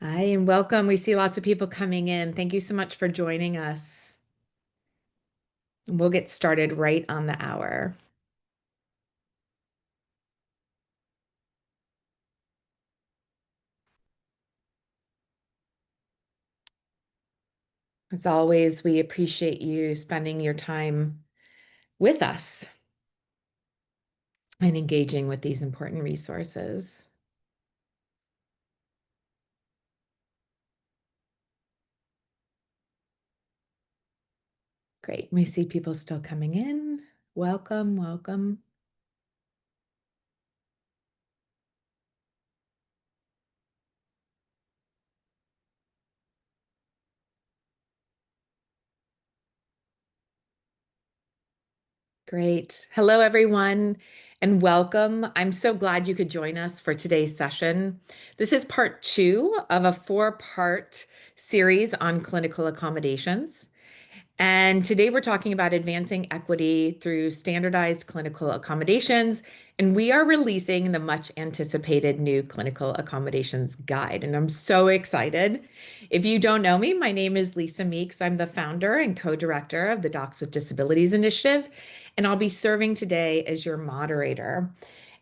Hi, and welcome. We see lots of people coming in. Thank you so much for joining us. We'll get started right on the hour. As always, we appreciate you spending your time with us and engaging with these important resources. Great. We see people still coming in. Welcome, welcome. Great. Hello, everyone, and welcome. I'm so glad you could join us for today's session. This is part two of a four-part series on clinical accommodations. And today we're talking about advancing equity through standardized clinical accommodations. And we are releasing the much anticipated new clinical accommodations guide. And I'm so excited. If you don't know me, my name is Lisa Meeks. I'm the founder and co-director of the Docs with Disabilities initiative. And I'll be serving today as your moderator.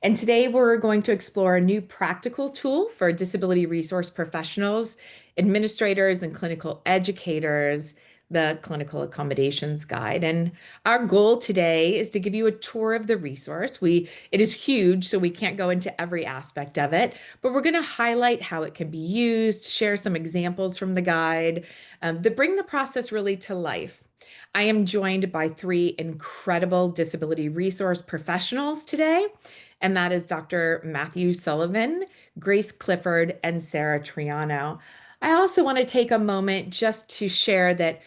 And today we're going to explore a new practical tool for disability resource professionals, administrators, and clinical educators, the Clinical Accommodations Guide. And our goal today is to give you a tour of the resource. It is huge, so we can't go into every aspect of it, but we're going to highlight how it can be used, share some examples from the guide that bring the process really to life. I am joined by three incredible disability resource professionals today, and that is Dr. Matthew Sullivan, Grace Clifford, and Sarah Triano. I also want to take a moment just to share that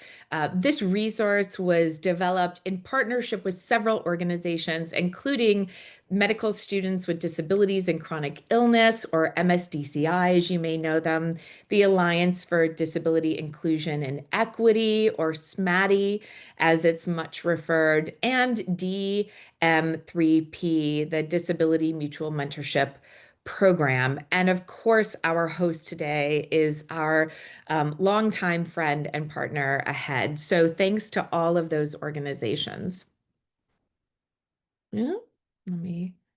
this resource was developed in partnership with several organizations, including Medical Students with Disabilities and Chronic Illness, or MSDCI, as you may know them, the Alliance for Disability Inclusion and Equity, or SMADI, as it's much referred, and DM3P, the Disability Mutual Mentorship Program. And of course, our host today is our longtime friend and partner AHEAD. So thanks to all of those organizations. Yeah,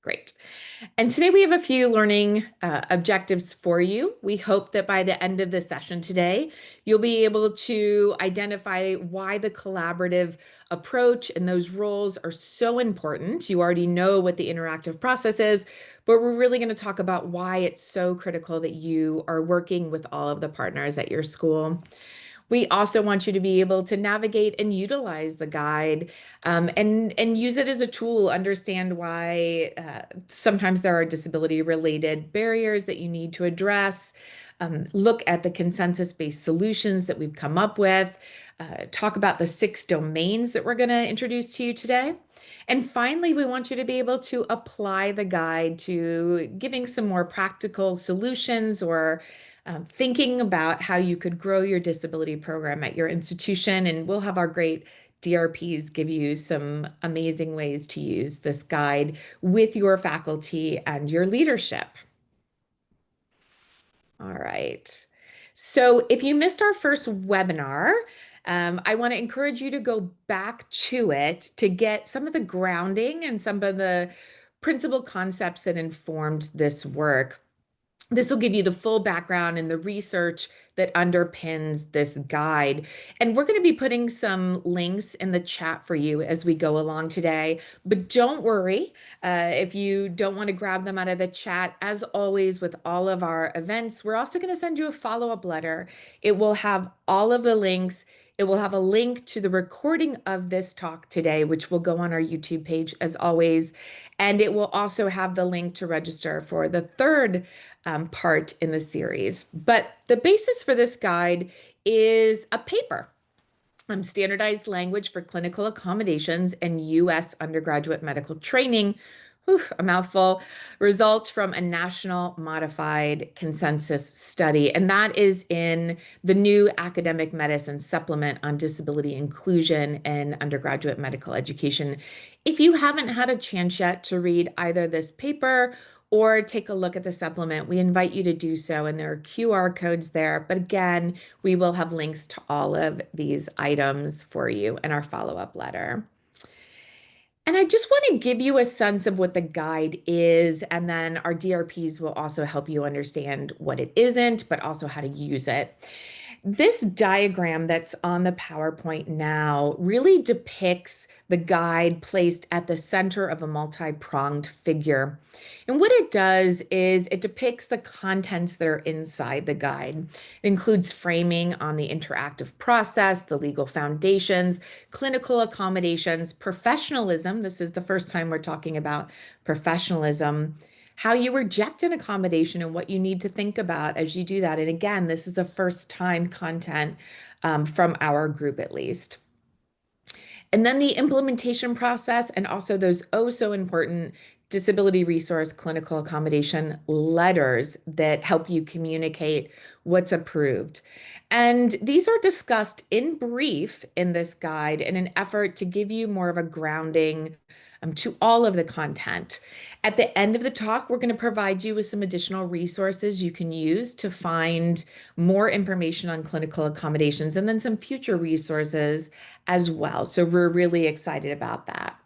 great. And today we have a few learning objectives for you. We hope that by the end of the session today, you'll be able to identify why the collaborative approach and those roles are so important. You already know what the interactive process is, but we're really going to talk about why it's so critical that you are working with all of the partners at your school. We also want you to be able to navigate and utilize the guide and use it as a tool, understand why sometimes there are disability-related barriers that you need to address, look at the consensus-based solutions that we've come up with, talk about the 6 domains that we're going to introduce to you today. And finally, we want you to be able to apply the guide to giving some more practical solutions or thinking about how you could grow your disability program at your institution. And we'll have our great DRPs give you some amazing ways to use this guide with your faculty and your leadership. All right. So if you missed our first webinar, I want to encourage you to go back to it to get some of the grounding and some of the principal concepts that informed this work. This will give you the full background and the research that underpins this guide. And we're going to be putting some links in the chat for you as we go along today. But don't worry if you don't want to grab them out of the chat. As always, with all of our events, we're also going to send you a follow-up letter. It will have all of the links. It will have a link to the recording of this talk today, which will go on our YouTube page as always. And it will also have the link to register for the third part in the series. But the basis for this guide is a paper, Standardized Language for Clinical Accommodations and U.S. Undergraduate Medical Training. Whew, a mouthful. Results from a national modified consensus study. And that is in the new Academic Medicine Supplement on Disability Inclusion and Undergraduate Medical Education. If you haven't had a chance yet to read either this paper or take a look at the supplement, we invite you to do so. And there are QR codes there. But again, we will have links to all of these items for you in our follow-up letter. And I just want to give you a sense of what the guide is, and then our DRPs will also help you understand what it isn't, but also how to use it. This diagram that's on the PowerPoint now really depicts the guide placed at the center of a multi-pronged figure. And what it does is it depicts the contents that are inside the guide. It includes framing on the interactive process, the legal foundations, clinical accommodations, professionalism. This is the first time we're talking about professionalism, how you reject an accommodation and what you need to think about as you do that. And again, this is the first time content from our group, at least. And then the implementation process, and also those oh so important disability resource clinical accommodation letters that help you communicate what's approved. And these are discussed in brief in this guide in an effort to give you more of a grounding to all of the content. At the end of the talk, we're going to provide you with some additional resources you can use to find more information on clinical accommodations and then some future resources as well. So we're really excited about that.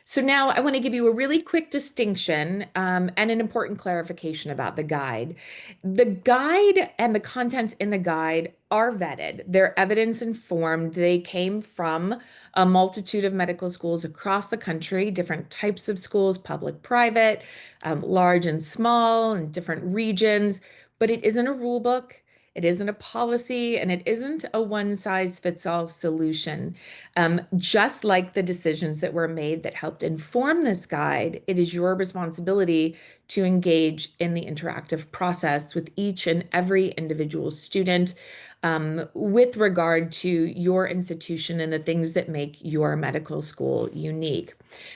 So now I want to give you a really quick distinction and an important clarification about the guide. The guide and the contents in the guide are vetted. They're evidence informed. They came from a multitude of medical schools across the country, different types of schools, public, private, large and small, and different regions. But it isn't a rule book. It isn't a policy, and it isn't a one size fits all solution. Just like the decisions that were made that helped inform this guide, it is your responsibility to engage in the interactive process with each and every individual student with regard to your institution and the things that make your medical school unique.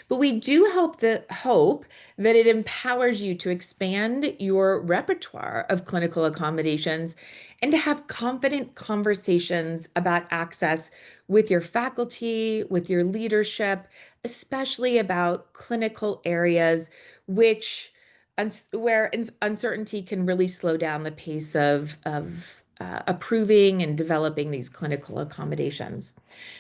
But we do hope that it empowers you to expand your repertoire of clinical accommodations and to have confident conversations about access with your faculty, with your leadership, especially about clinical areas which where uncertainty can really slow down the pace of approving and developing these clinical accommodations.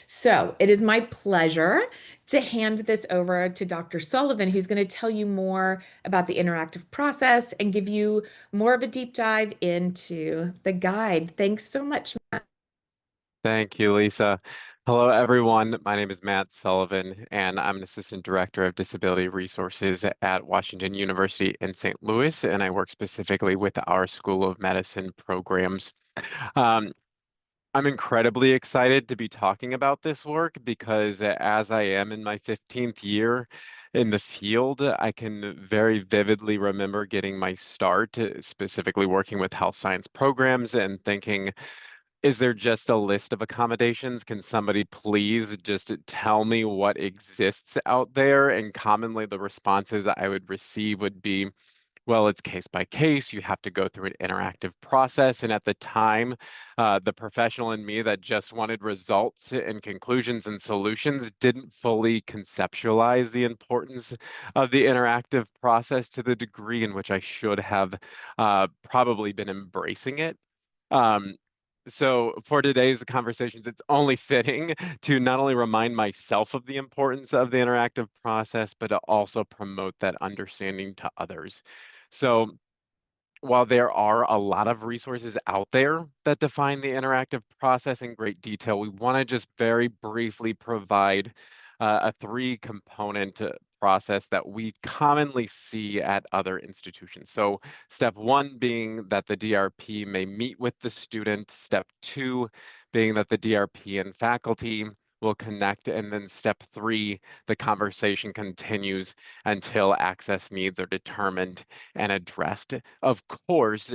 So it is my pleasure to hand this over to Dr. Sullivan, who's going to tell you more about the interactive process and give you more of a deep dive into the guide. Thanks so much, Matt. Thank you, Lisa. Hello, everyone. My name is Matt Sullivan, and I'm an Assistant Director of Disability Resources at Washington University in St. Louis, and I work specifically with our School of Medicine programs. Um, I'm incredibly excited to be talking about this work because as I am in my 15th year in the field, I can very vividly remember getting my start, specifically working with health science programs and thinking, is there just a list of accommodations? Can somebody please just tell me what exists out there? And commonly the responses I would receive would be, well, it's case by case. You have to go through an interactive process. And at the time, the professional in me that just wanted results and conclusions and solutions didn't fully conceptualize the importance of the interactive process to the degree in which I should have probably been embracing it. Um, so for today's conversations, it's only fitting to not only remind myself of the importance of the interactive process, but to also promote that understanding to others. So while there are a lot of resources out there that define the interactive process in great detail, we want to just very briefly provide a three-component process that we commonly see at other institutions. So step one being that the DRP may meet with the student. Step two being that the DRP and faculty will connect. And then step three, the conversation continues until access needs are determined and addressed. Of course,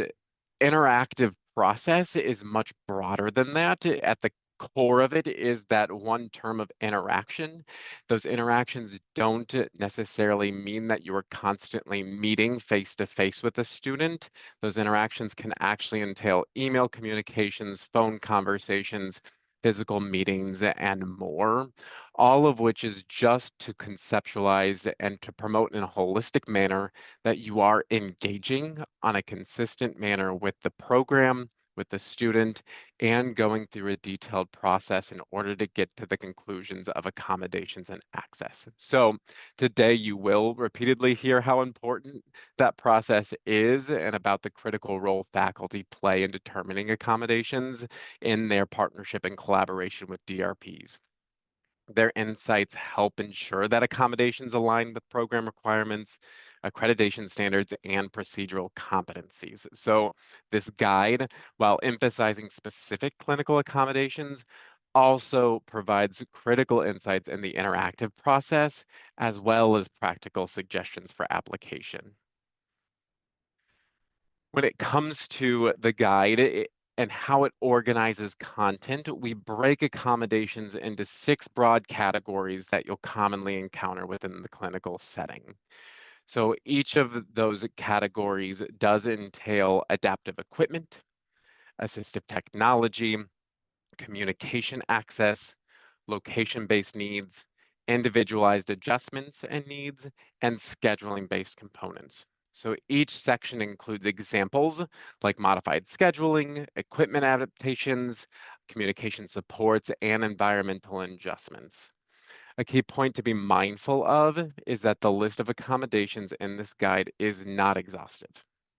interactive process is much broader than that. At the core of it is that one term of interaction. Those interactions don't necessarily mean that you are constantly meeting face to face with a student. Those interactions can actually entail email communications, phone conversations, physical meetings, and more. all of which is just to conceptualize and to promote in a holistic manner that you are engaging on a consistent manner with the program, with the student, and going through a detailed process in order to get to the conclusions of accommodations and access. So today you will repeatedly hear how important that process is and about the critical role faculty play in determining accommodations in their partnership and collaboration with DRPs. Their insights help ensure that accommodations align with program requirements, accreditation standards, and procedural competencies. So this guide, while emphasizing specific clinical accommodations, also provides critical insights in the interactive process, as well as practical suggestions for application. When it comes to the guide and how it organizes content, we break accommodations into 6 broad categories that you'll commonly encounter within the clinical setting. So each of those categories does entail adaptive equipment, assistive technology, communication access, location-based needs, individualized adjustments and needs, and scheduling-based components. So each section includes examples like modified scheduling, equipment adaptations, communication supports, and environmental adjustments. A key point to be mindful of is that the list of accommodations in this guide is not exhaustive.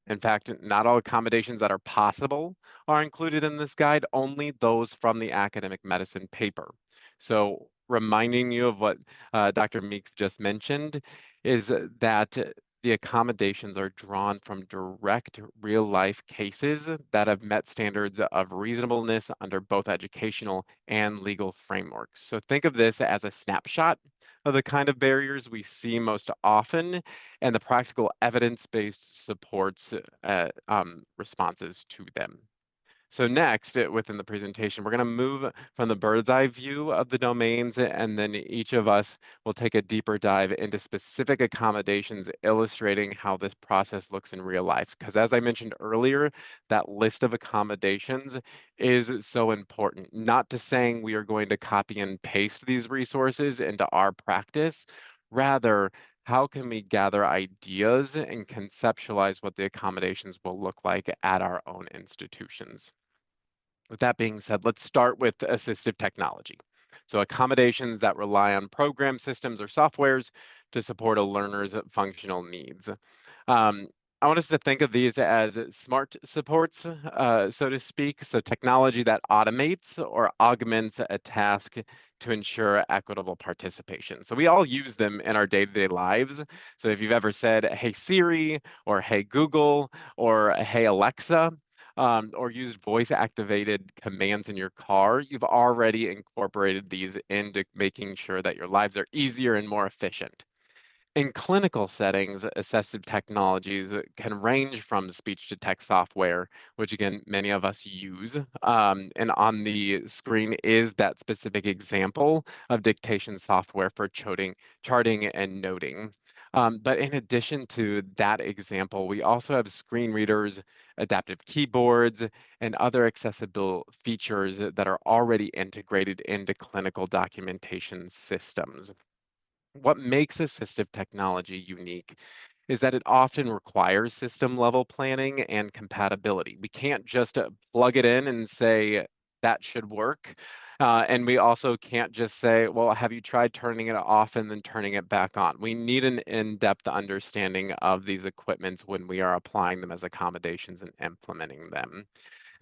In fact, not all accommodations that are possible are included in this guide, only those from the academic medicine paper. So reminding you of what Dr. Meeks just mentioned is that the accommodations are drawn from direct real-life cases that have met standards of reasonableness under both educational and legal frameworks. So think of this as a snapshot of the kind of barriers we see most often and the practical evidence-based supports responses to them. So next, within the presentation, we're going to move from the bird's eye view of the domains, and then each of us will take a deeper dive into specific accommodations, illustrating how this process looks in real life. Because as I mentioned earlier, that list of accommodations is so important. Not to saying we are going to copy and paste these resources into our practice, rather, how can we gather ideas and conceptualize what the accommodations will look like at our own institutions? With that being said, let's start with assistive technology. So accommodations that rely on program systems or softwares to support a learner's functional needs. Um, I want us to think of these as smart supports, so to speak. So technology that automates or augments a task to ensure equitable participation. So we all use them in our day-to-day lives. So if you've ever said, "Hey Siri," or "Hey Google," or "Hey Alexa," or used voice-activated commands in your car, you've already incorporated these into making sure that your lives are easier and more efficient. In clinical settings, assistive technologies can range from speech to text software, which again, many of us use. And on the screen is that specific example of dictation software for charting and noting. But in addition to that example, we also have screen readers, adaptive keyboards, and other accessible features that are already integrated into clinical documentation systems. What makes assistive technology unique is that it often requires system level planning and compatibility. We can't just plug it in and say that should work. And we also can't just say, well, have you tried turning it off and then turning it back on? We need an in-depth understanding of these equipments when we are applying them as accommodations and implementing them.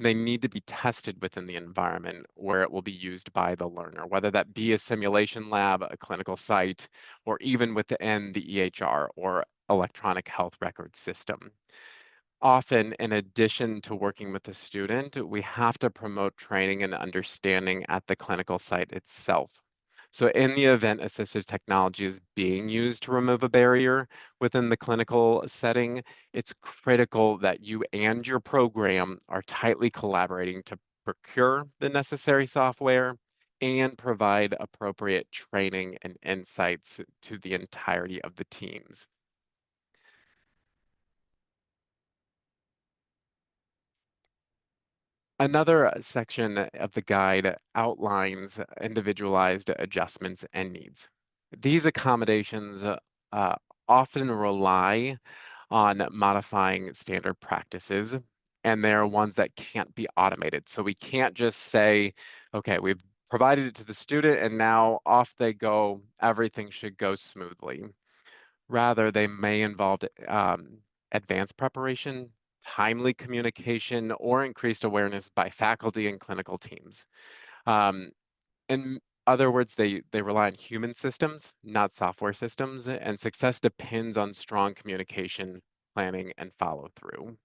They need to be tested within the environment where it will be used by the learner, whether that be a simulation lab, a clinical site, or even within the EHR or electronic health record system. Often, in addition to working with the student, we have to promote training and understanding at the clinical site itself. So in the event assistive technology is being used to remove a barrier within the clinical setting, it's critical that you and your program are tightly collaborating to procure the necessary software and provide appropriate training and insights to the entirety of the teams. Another section of the guide outlines individualized adjustments and needs. These accommodations uh, often rely on modifying standard practices, and they're ones that can't be automated. So we can't just say, okay, we've provided it to the student and now off they go, everything should go smoothly. Rather, they may involve advanced preparation, timely communication, or increased awareness by faculty and clinical teams. Um, in other words, they rely on human systems, not software systems, and success depends on strong communication, planning, and follow through.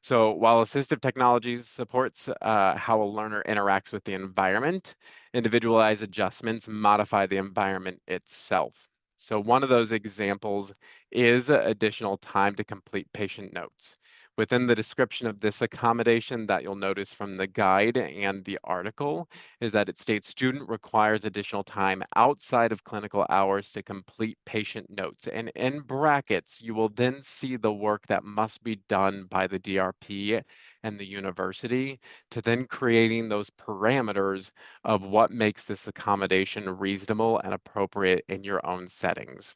So while assistive technologies supports how a learner interacts with the environment, individualized adjustments modify the environment itself. So one of those examples is additional time to complete patient notes. Within the description of this accommodation that you'll notice from the guide and the article is that it states student requires additional time outside of clinical hours to complete patient notes. And in brackets, you will then see the work that must be done by the DRP and the university to then creating those parameters of what makes this accommodation reasonable and appropriate in your own settings.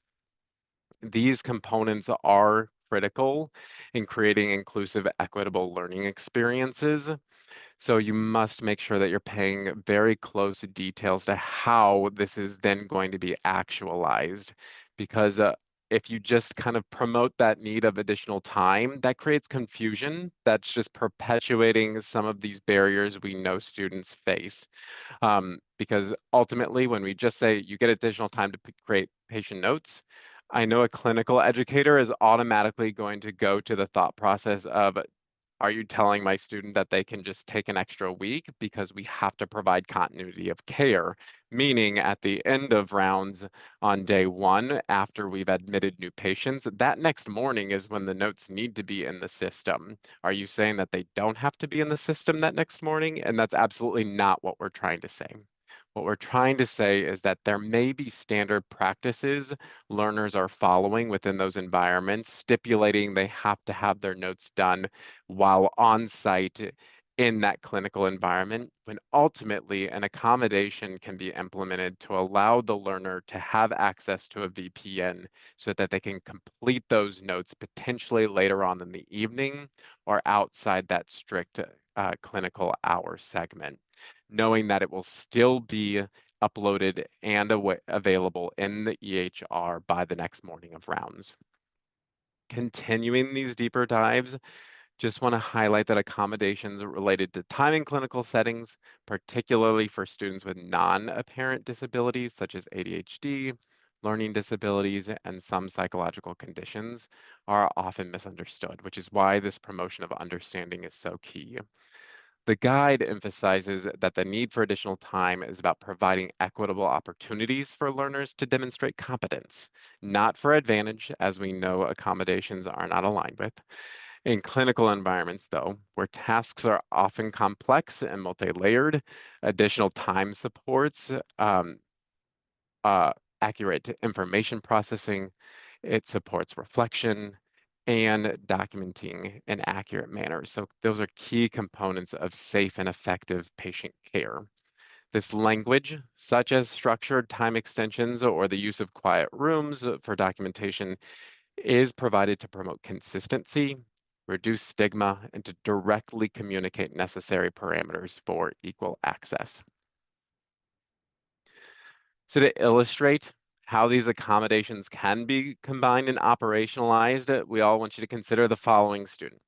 These components are critical in creating inclusive, equitable learning experiences. So you must make sure that you're paying very close details to how this is then going to be actualized. Because if you just kind of promote that need of additional time, that creates confusion. That's just perpetuating some of these barriers we know students face. Because ultimately, when we just say you get additional time to create patient notes, I know a clinical educator is automatically going to go to the thought process of, are you telling my student that they can just take an extra week because we have to provide continuity of care? Meaning at the end of rounds on day one, after we've admitted new patients, that next morning is when the notes need to be in the system. Are you saying that they don't have to be in the system that next morning? And that's absolutely not what we're trying to say. What we're trying to say is that there may be standard practices learners are following within those environments, stipulating they have to have their notes done while on site in that clinical environment, when ultimately an accommodation can be implemented to allow the learner to have access to a VPN so that they can complete those notes potentially later on in the evening or outside that strict clinical hour segment, knowing that it will still be uploaded and available in the EHR by the next morning of rounds. Continuing these deeper dives, just want to highlight that accommodations related to time in clinical settings, particularly for students with non-apparent disabilities such as ADHD, learning disabilities, and some psychological conditions are often misunderstood, which is why this promotion of understanding is so key. The guide emphasizes that the need for additional time is about providing equitable opportunities for learners to demonstrate competence, not for advantage, as we know accommodations are not aligned with. In clinical environments, though, where tasks are often complex and multi-layered, additional time supports uh, accurate information processing. It supports reflection and documenting in accurate manner. So those are key components of safe and effective patient care. This language, such as structured time extensions or the use of quiet rooms for documentation, is provided to promote consistency, reduce stigma, and to directly communicate necessary parameters for equal access. So to illustrate how these accommodations can be combined and operationalized, we all want you to consider the following student.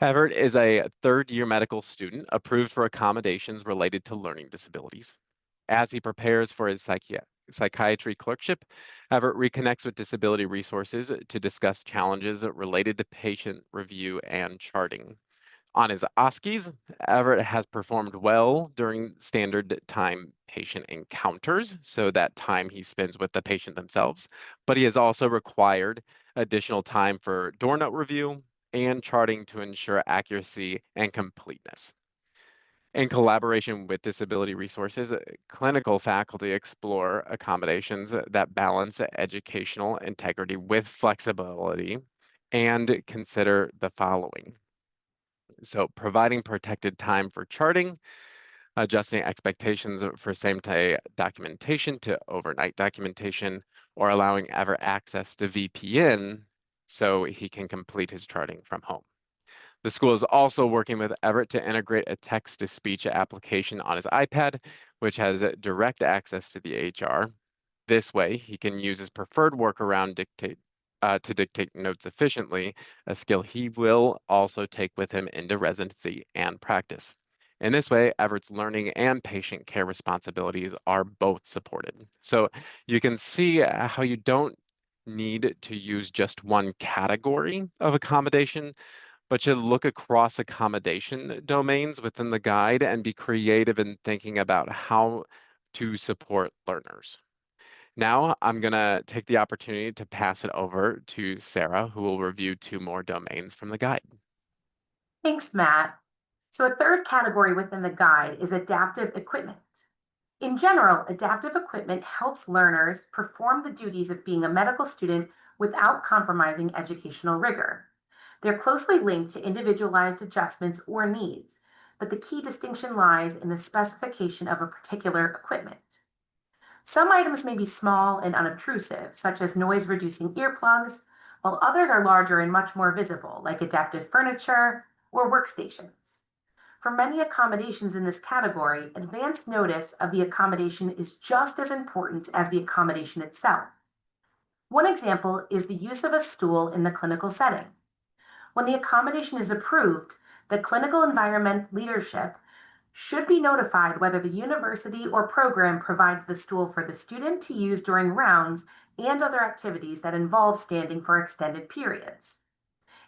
Everett is a third-year medical student approved for accommodations related to learning disabilities. As he prepares for his psychiatry clerkship, Everett reconnects with disability resources to discuss challenges related to patient review and charting. On his OSCEs, Everett has performed well during standard time patient encounters, so that time he spends with the patient themselves, but he has also required additional time for door note review and charting to ensure accuracy and completeness. In collaboration with disability resources, clinical faculty explore accommodations that balance educational integrity with flexibility and consider the following. So providing protected time for charting, adjusting expectations for same-day documentation to overnight documentation, or allowing ever access to VPN so he can complete his charting from home. The school is also working with Everett to integrate a text-to-speech application on his iPad, which has direct access to the HR. This way, he can use his preferred workaround to dictate notes efficiently, a skill he will also take with him into residency and practice. In this way, Everett's learning and patient care responsibilities are both supported. So you can see how you don't need to use just one category of accommodation, but should look across accommodation domains within the guide and be creative in thinking about how to support learners. Now, I'm going to take the opportunity to pass it over to Sarah, who will review two more domains from the guide. Thanks, Matt. So a third category within the guide is adaptive equipment. In general, adaptive equipment helps learners perform the duties of being a medical student without compromising educational rigor. They're closely linked to individualized adjustments or needs, but the key distinction lies in the specification of a particular equipment. Some items may be small and unobtrusive, such as noise-reducing earplugs, while others are larger and much more visible, like adaptive furniture or workstations. For many accommodations in this category, advance notice of the accommodation is just as important as the accommodation itself. One example is the use of a stool in the clinical setting. When the accommodation is approved, the clinical environment leadership should be notified whether the university or program provides the stool for the student to use during rounds and other activities that involve standing for extended periods.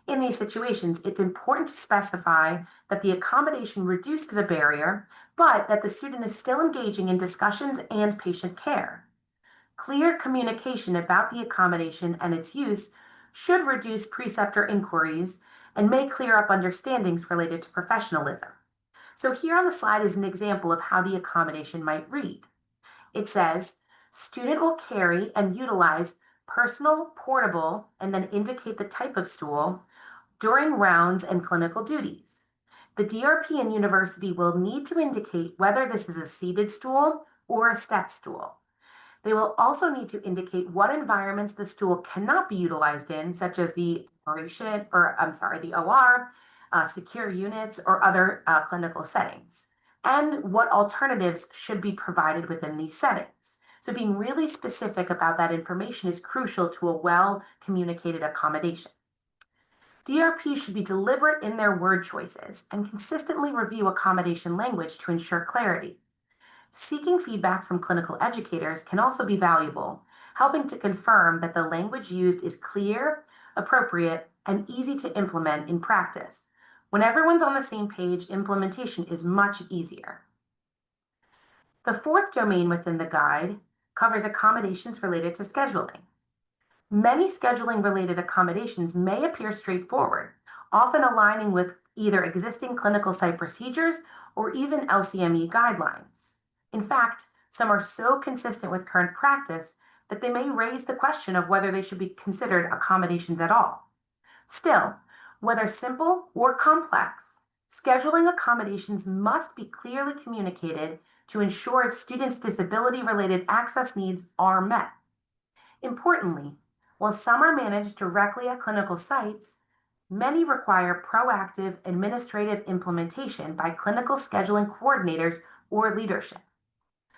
In these situations, it's important to specify that the accommodation reduces a barrier, but that the student is still engaging in discussions and patient care. Clear communication about the accommodation and its use should reduce preceptor inquiries and may clear up understandings related to professionalism. So here on the slide is an example of how the accommodation might read. It says, student will carry and utilize personal, portable, and then indicate the type of stool during rounds and clinical duties. The DRP and university will need to indicate whether this is a seated stool or a step stool. They will also need to indicate what environments the stool cannot be utilized in, such as the OR, secure units, or other clinical settings, and what alternatives should be provided within these settings. So being really specific about that information is crucial to a well-communicated accommodation. DRP should be deliberate in their word choices and consistently review accommodation language to ensure clarity. Seeking feedback from clinical educators can also be valuable, helping to confirm that the language used is clear, appropriate, and easy to implement in practice. When everyone's on the same page, implementation is much easier. The fourth domain within the guide covers accommodations related to scheduling. Many scheduling-related accommodations may appear straightforward, often aligning with either existing clinical site procedures or even LCME guidelines. In fact, some are so consistent with current practice that they may raise the question of whether they should be considered accommodations at all. Still, whether simple or complex, scheduling accommodations must be clearly communicated to ensure students' disability-related access needs are met. Importantly, while some are managed directly at clinical sites, many require proactive administrative implementation by clinical scheduling coordinators or leadership.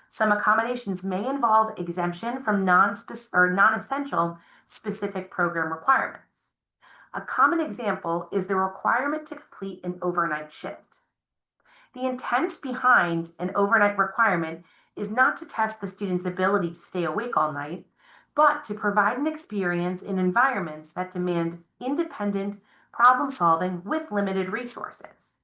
Some accommodations may involve exemption from non-essential specific program requirements. A common example is the requirement to complete an overnight shift. The intent behind an overnight requirement is not to test the student's ability to stay awake all night, but to provide an experience in environments that demand independent problem solving with limited resources.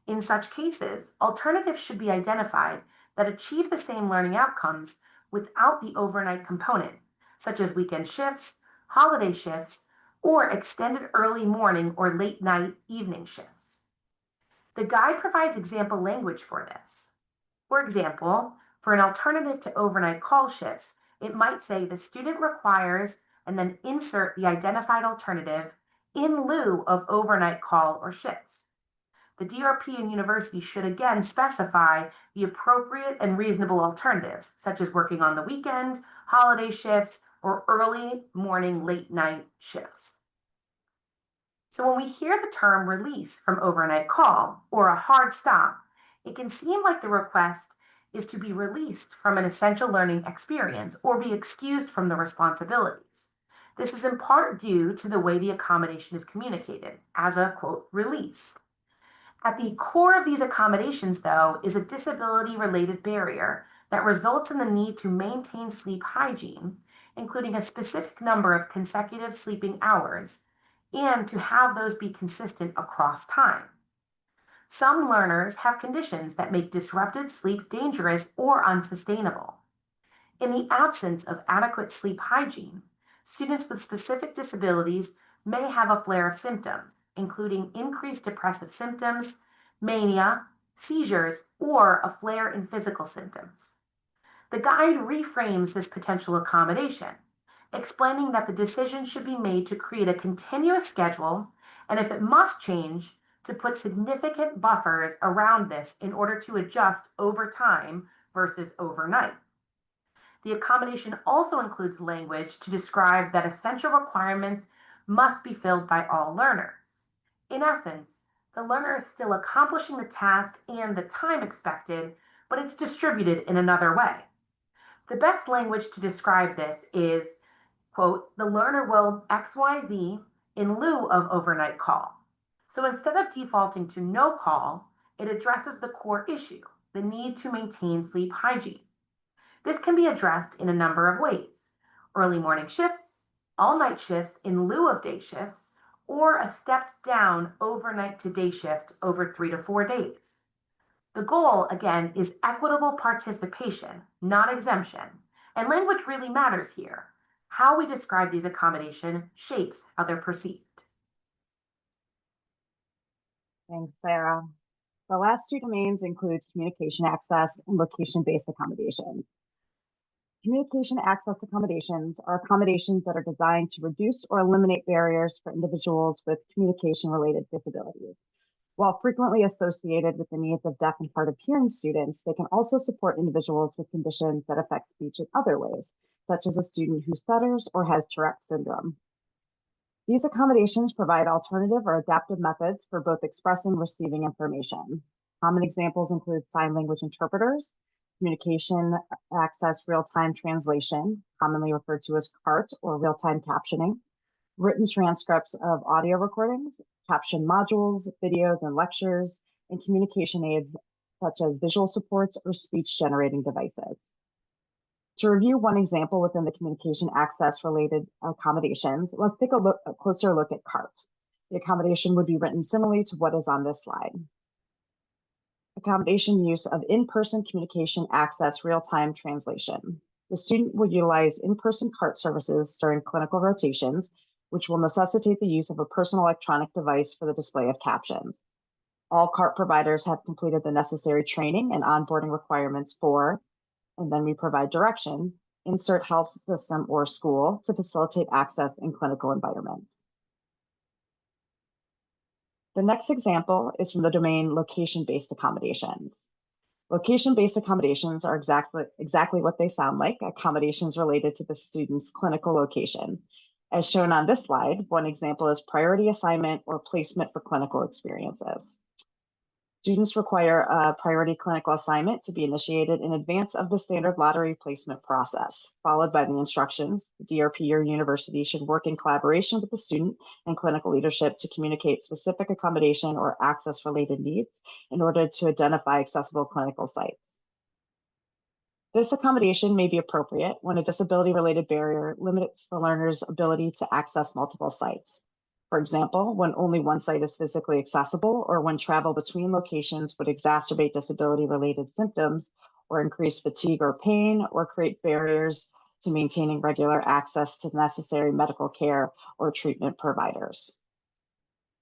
In such cases, alternatives should be identified that achieve the same learning outcomes without the overnight component, such as weekend shifts, holiday shifts, or extended early morning or late night evening shifts. The guide provides example language for this. For example, for an alternative to overnight call shifts, it might say the student requires and then insert the identified alternative in lieu of overnight call or shifts. The DRP and university should again specify the appropriate and reasonable alternatives, such as working on the weekend, holiday shifts, or early morning, late night shifts. So when we hear the term release from overnight call or a hard stop, it can seem like the request is to be released from an essential learning experience or be excused from the responsibilities. This is in part due to the way the accommodation is communicated as a, quote, release. At the core of these accommodations, though, is a disability-related barrier that results in the need to maintain sleep hygiene, including a specific number of consecutive sleeping hours, and to have those be consistent across time. Some learners have conditions that make disrupted sleep dangerous or unsustainable. In the absence of adequate sleep hygiene, students with specific disabilities may have a flare of symptoms, including increased depressive symptoms, mania, seizures, or a flare in physical symptoms. The guide reframes this potential accommodation, explaining that the decision should be made to create a continuous schedule, and if it must change, to put significant buffers around this in order to adjust over time versus overnight. The accommodation also includes language to describe that essential requirements must be filled by all learners. In essence, the learner is still accomplishing the task and the time expected, but it's distributed in another way. The best language to describe this is, quote, the learner will XYZ in lieu of overnight call. So instead of defaulting to no call, it addresses the core issue, the need to maintain sleep hygiene. This can be addressed in a number of ways: early morning shifts, all night shifts in lieu of day shifts, or a stepped down overnight to day shift over 3 to 4 days. The goal, again, is equitable participation, not exemption. And language really matters here. How we describe these accommodations shapes how they're perceived. Thanks, Sarah. The last two domains include communication access and location-based accommodations. Communication access accommodations are accommodations that are designed to reduce or eliminate barriers for individuals with communication-related disabilities. While frequently associated with the needs of deaf and hard of hearing students, they can also support individuals with conditions that affect speech in other ways, such as a student who stutters or has Tourette's syndrome. These accommodations provide alternative or adaptive methods for both expressing and receiving information. Common examples include sign language interpreters, communication access real-time translation, commonly referred to as CART or real-time captioning, written transcripts of audio recordings, caption modules, videos and lectures, and communication aids such as visual supports or speech generating devices. To review one example within the communication access related accommodations, let's take a closer look at CART. The accommodation would be written similarly to what is on this slide. Accommodation use of in-person communication access real-time translation. The student will utilize in-person CART services during clinical rotations, which will necessitate the use of a personal electronic device for the display of captions. All CART providers have completed the necessary training and onboarding requirements for, and then we provide direction, insert health system or school to facilitate access in clinical environments. The next example is from the domain location-based accommodations. Location-based accommodations are exactly what they sound like, accommodations related to the student's clinical location. As shown on this slide, one example is priority assignment or placement for clinical experiences. Students require a priority clinical assignment to be initiated in advance of the standard lottery placement process, followed by the instructions. The DRP or university should work in collaboration with the student and clinical leadership to communicate specific accommodation or access related needs in order to identify accessible clinical sites. This accommodation may be appropriate when a disability-related barrier limits the learner's ability to access multiple sites. For example, when only one site is physically accessible, or when travel between locations would exacerbate disability-related symptoms, or increase fatigue or pain, or create barriers to maintaining regular access to necessary medical care or treatment providers.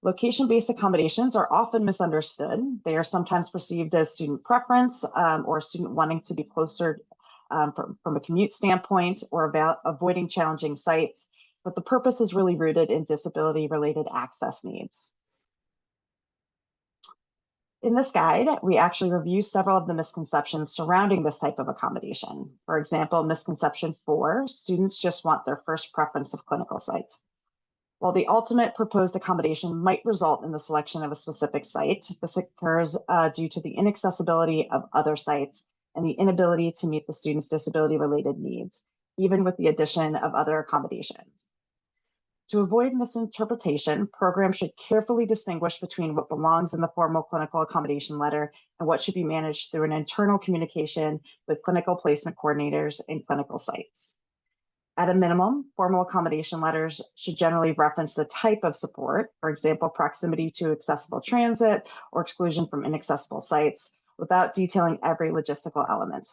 Location-based accommodations are often misunderstood. They are sometimes perceived as student preference or student wanting to be closer from a commute standpoint or about avoiding challenging sites, but the purpose is really rooted in disability-related access needs. In this guide, we actually review several of the misconceptions surrounding this type of accommodation. For example, misconception 4, students just want their first preference of clinical site. While the ultimate proposed accommodation might result in the selection of a specific site, this occurs due to the inaccessibility of other sites and the inability to meet the student's disability-related needs, even with the addition of other accommodations. To avoid misinterpretation, programs should carefully distinguish between what belongs in the formal clinical accommodation letter and what should be managed through an internal communication with clinical placement coordinators and clinical sites. At a minimum, formal accommodation letters should generally reference the type of support, for example, proximity to accessible transit or exclusion from inaccessible sites, without detailing every logistical element.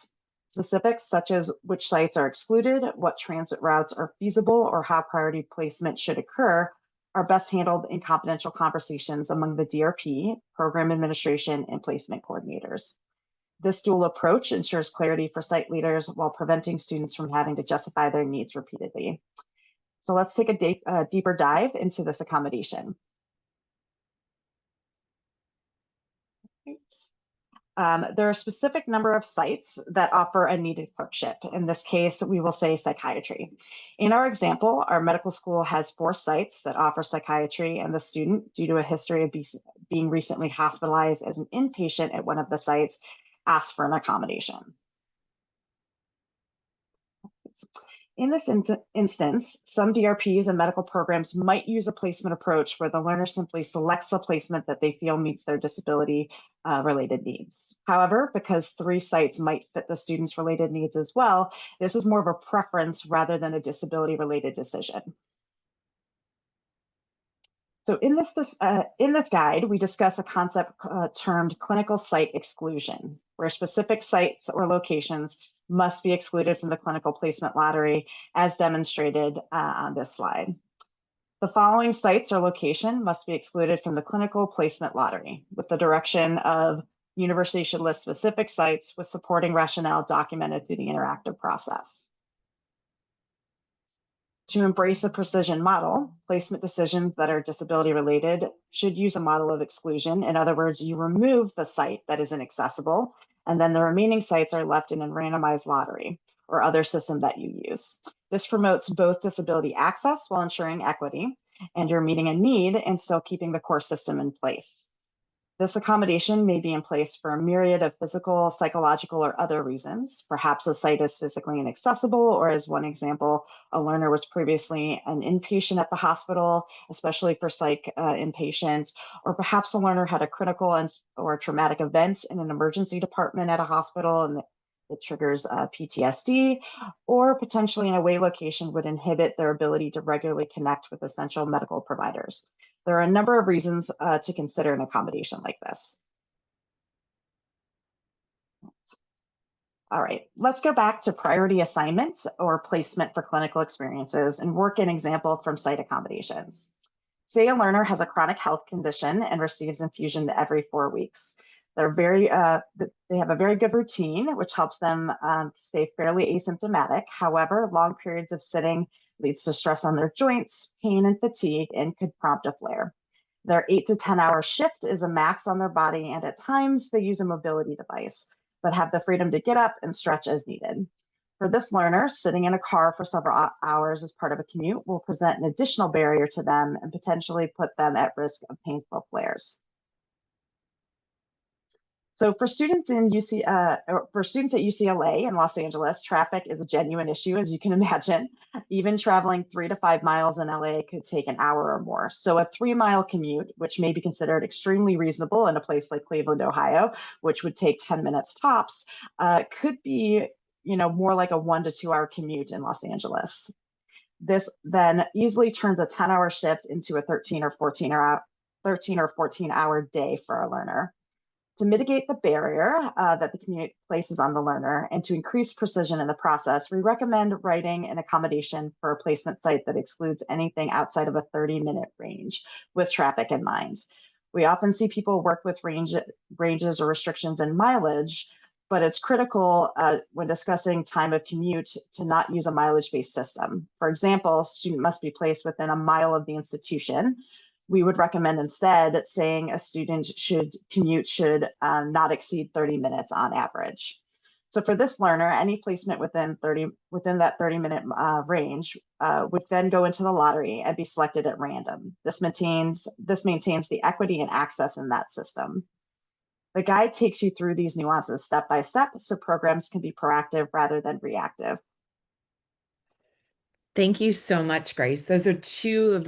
Specifics such as which sites are excluded, what transit routes are feasible, or how priority placement should occur are best handled in confidential conversations among the DRP, program administration, and placement coordinators. This dual approach ensures clarity for site leaders while preventing students from having to justify their needs repeatedly. So let's take a deeper dive into this accommodation. There are a specific number of sites that offer a needed clerkship. In this case, we will say psychiatry. In our example, our medical school has 4 sites that offer psychiatry, and the student, due to a history of being recently hospitalized as an inpatient at one of the sites, asked for an accommodation. In this instance, some DRPs and medical programs might use a placement approach where the learner simply selects the placement that they feel meets their disability related needs. However, because 3 sites might fit the student's related needs as well, this is more of a preference rather than a disability related decision. So in this guide, we discuss a concept termed clinical site exclusion, where specific sites or locations must be excluded from the clinical placement lottery, as demonstrated on this slide. The following sites or location must be excluded from the clinical placement lottery, with the direction of university should list specific sites with supporting rationale documented through the interactive process. To embrace a precision model, placement decisions that are disability related should use a model of exclusion. In other words, you remove the site that is inaccessible, and then the remaining sites are left in a randomized lottery or other system that you use. This promotes both disability access while ensuring equity, and you're meeting a need and still keeping the core system in place. This accommodation may be in place for a myriad of physical, psychological, or other reasons. Perhaps a site is physically inaccessible, or as one example, a learner was previously an inpatient at the hospital, especially for psych inpatients, or perhaps a learner had a critical or traumatic event in an emergency department at a hospital and it triggers PTSD, or potentially an away location would inhibit their ability to regularly connect with essential medical providers. There are a number of reasons to consider an accommodation like this. All right, let's go back to priority assignments or placement for clinical experiences and work an example from site accommodations. Say a learner has a chronic health condition and receives infusion every 4 weeks. They have a very good routine, which helps them stay fairly asymptomatic. However, long periods of sitting leads to stress on their joints, pain and fatigue, and could prompt a flare. Their 8 to 10 hour shift is a max on their body, and at times they use a mobility device, but have the freedom to get up and stretch as needed. For this learner, sitting in a car for several hours as part of a commute will present an additional barrier to them and potentially put them at risk of painful flares. So for students at UCLA and Los Angeles, traffic is a genuine issue, as you can imagine. Even traveling 3 to 5 miles in LA could take an hour or more. So a 3-mile commute, which may be considered extremely reasonable in a place like Cleveland, Ohio, which would take 10 minutes tops, could be more like a 1 to 2 hour commute in Los Angeles. This then easily turns a 10-hour shift into a 13 or 14 hour day for a learner. To mitigate the barrier that the commute places on the learner and to increase precision in the process, we recommend writing an accommodation for a placement site that excludes anything outside of a 30-minute range with traffic in mind. We often see people work with ranges or restrictions in mileage, but it's critical when discussing time of commute to not use a mileage-based system. For example, a student must be placed within a mile of the institution, we would recommend instead saying a student commute should not exceed 30 minutes on average. So for this learner, any placement within that 30-minute range would then go into the lottery and be selected at random. This maintains the equity and access in that system. The guide takes you through these nuances step by step, so programs can be proactive rather than reactive. Thank you so much, Grace. Those are two of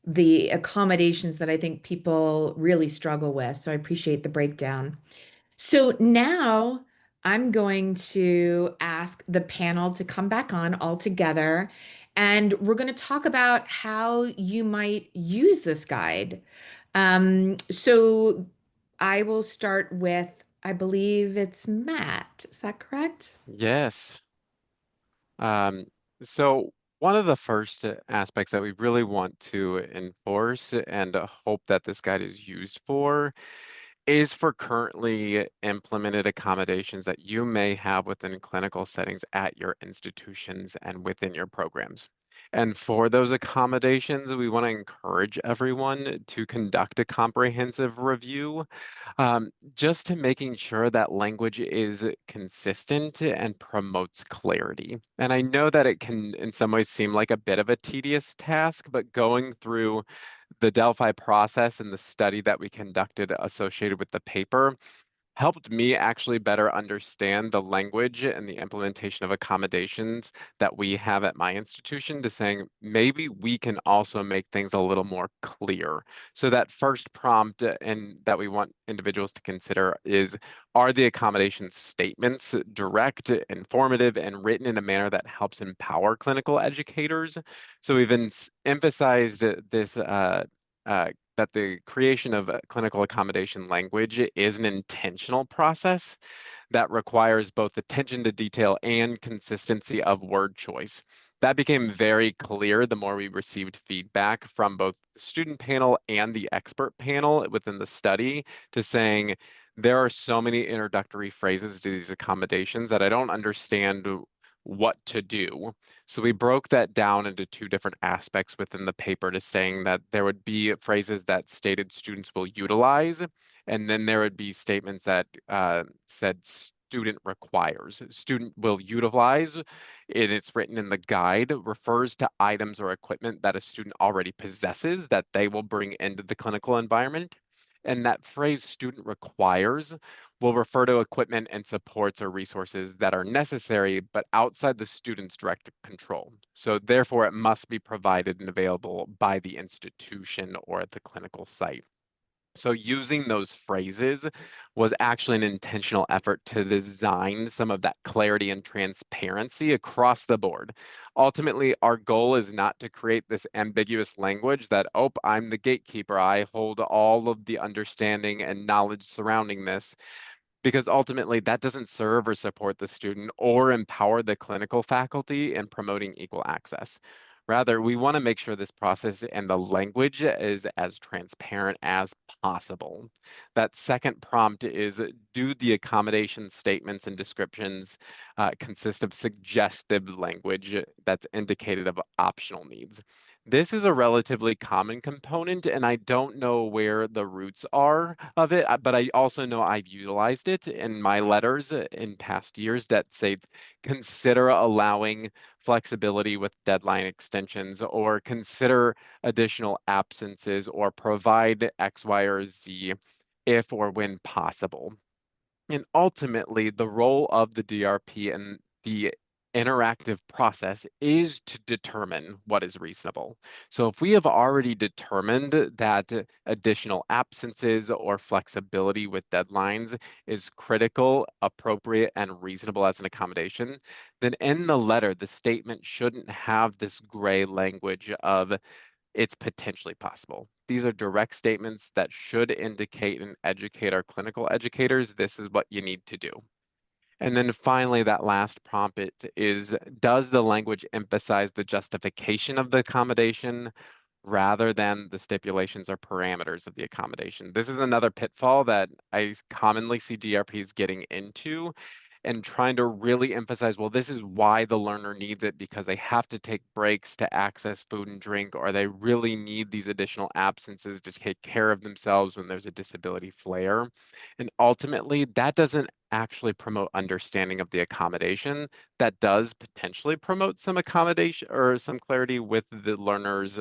the accommodations that I think people really struggle with. So I appreciate the breakdown. So now I'm going to ask the panel to come back on all together, and we're going to talk about how you might use this guide. So I will start with, I believe it's Matt. Is that correct? Yes. Um, so one of the first aspects that we really want to enforce and hope that this guide is used for is for currently implemented accommodations that you may have within clinical settings at your institutions and within your programs. And for those accommodations, we want to encourage everyone to conduct a comprehensive review, just to making sure that language is consistent and promotes clarity. And I know that it can in some ways seem like a bit of a tedious task, but going through the Delphi process and the study that we conducted associated with the paper helped me actually better understand the language and the implementation of accommodations that we have at my institution to saying maybe we can also make things a little more clear. So that first prompt and that we want individuals to consider is, are the accommodation statements direct, informative, and written in a manner that helps empower clinical educators? So we've emphasized this that the creation of clinical accommodation language is an intentional process that requires both attention to detail and consistency of word choice. That became very clear the more we received feedback from both the student panel and the expert panel within the study to saying, there are so many introductory phrases to these accommodations that I don't understand what to do. So we broke that down into two different aspects within the paper to saying that there would be phrases that stated students will utilize, and then there would be statements that said student requires. Student will utilize, and it's written in the guide, refers to items or equipment that a student already possesses that they will bring into the clinical environment. And that phrase student requires will refer to equipment and supports or resources that are necessary but outside the student's direct control. So therefore, it must be provided and available by the institution or at the clinical site. So using those phrases was actually an intentional effort to design some of that clarity and transparency across the board. Ultimately, our goal is not to create this ambiguous language that, oh, I'm the gatekeeper, I hold all of the understanding and knowledge surrounding this, because ultimately that doesn't serve or support the student or empower the clinical faculty in promoting equal access. Rather, we want to make sure this process and the language is as transparent as possible. That second prompt is, do the accommodation statements and descriptions consist of suggestive language that's indicated of optional needs? This is a relatively common component, and I don't know where the roots are of it, but I also know I've utilized it in my letters in past years that say, consider allowing flexibility with deadline extensions, or consider additional absences, or provide X, Y, or Z if or when possible. And ultimately, the role of the DRP and the interactive process is to determine what is reasonable. So if we have already determined that additional absences or flexibility with deadlines is critical, appropriate, and reasonable as an accommodation, then in the letter, the statement shouldn't have this gray language of it's potentially possible. These are direct statements that should indicate and educate our clinical educators, this is what you need to do. And then finally, that last prompt is, does the language emphasize the justification of the accommodation rather than the stipulations or parameters of the accommodation? This is another pitfall that I commonly see DRPs getting into, and trying to really emphasize, well, this is why the learner needs it, because they have to take breaks to access food and drink, or they really need these additional absences to take care of themselves when there's a disability flare. And ultimately, that doesn't actually promote understanding of the accommodation. That does potentially promote some accommodation or some clarity with the learner's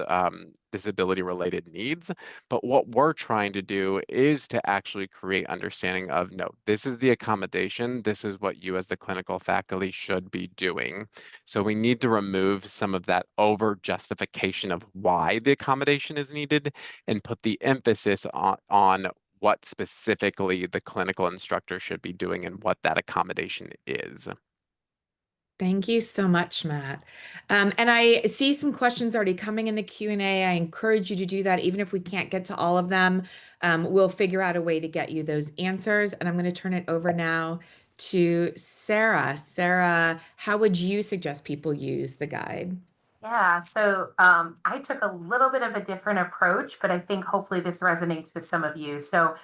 disability related needs. But what we're trying to do is to actually create understanding of, no, this is the accommodation. This is what you as the clinical faculty should be doing. So we need to remove some of that over justification of why the accommodation is needed and put the emphasis on what specifically the clinical instructor should be doing and what that accommodation is. Thank you so much, Matt. And I see some questions already coming in the Q&A. I encourage you to do that. Even if we can't get to all of them, we'll figure out a way to get you those answers. And I'm going to turn it over now to Sarah. Sarah, how would you suggest people use the guide? Yeah, so I took a little bit of a different approach, but I think hopefully this resonates with some of you. So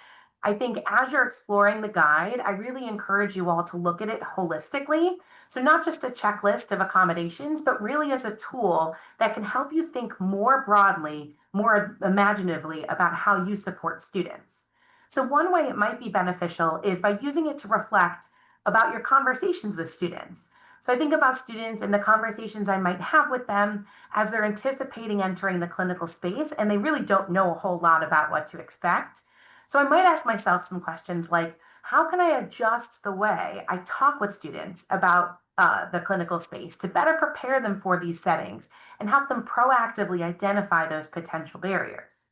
I think as you're exploring the guide, I really encourage you all to look at it holistically. So not just a checklist of accommodations, but really as a tool that can help you think more broadly, more imaginatively about how you support students. So one way it might be beneficial is by using it to reflect about your conversations with students. So I think about students and the conversations I might have with them as they're anticipating entering the clinical space and they really don't know a whole lot about what to expect. So I might ask myself some questions like, how can I adjust the way I talk with students about the clinical space to better prepare them for these settings and help them proactively identify those potential barriers?